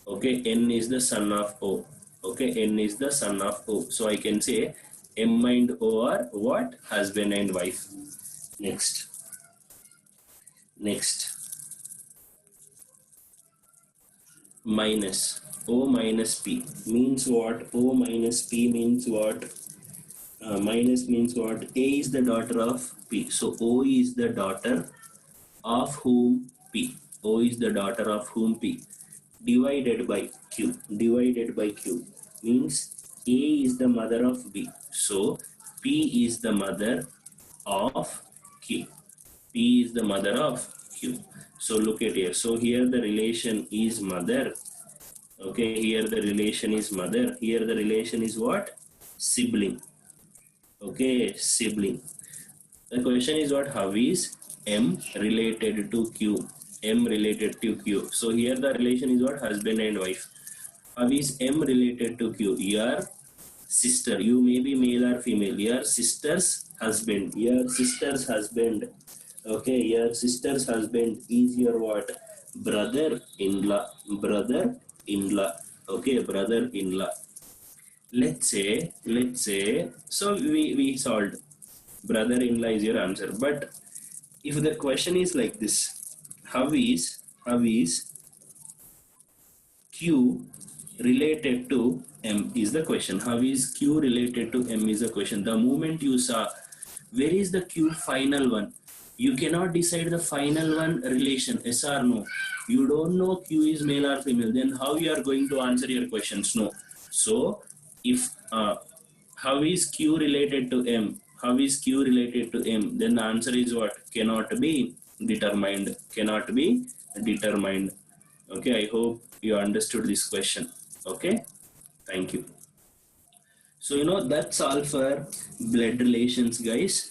Okay, N is the son of O. Okay, N is the son of O. So I can say M and O are what? Husband and wife. Next. Minus. O minus P means what? O minus P means what? Minus means what? A is the daughter of P. So O is the daughter of whom? P. O is the daughter of whom? P. Divided by Q. Divided by Q means A is the mother of B. So P is the mother of Q. P is the mother of Q. So look at here. So here the relation is mother. Okay, here the relation is mother. Here the relation is what? Sibling. Okay, sibling. The question is what? How is M related to Q? M related to Q. So here the relation is what? Husband and wife. How is M related to Q? Your sister. You may be male or female. Your sister's husband. Your sister's husband. Okay, your sister's husband is your what? Brother-in-law. Brother-in-law. Okay, brother-in-law. Let's say, so we solved. Brother-in-law is your answer. But if the question is like this, how is Q related to M is the question. How is Q related to M is the question. The moment you saw where is the Q final one, you cannot decide the final one relation, yes or no. You don't know Q is male or female, then how you are going to answer your questions? No. So if how is Q related to M? How is Q related to M? Then the answer is what? Cannot be determined. Cannot be determined. Okay, I hope you understood this question. Okay, thank you. So that's all for blood relations, guys.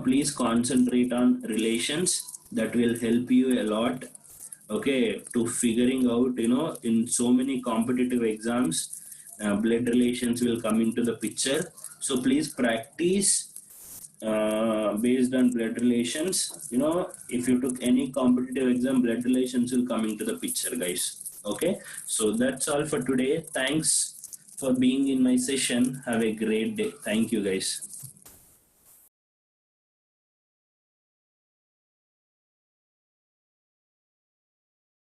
Please concentrate on relations. That will help you a lot. Okay, to figuring out, in so many competitive exams, blood relations will come into the picture. So please practice based on blood relations. If you took any competitive exam, blood relations will come into the picture, guys. Okay, so that's all for today. Thanks for being in my session. Have a great day. Thank you, guys.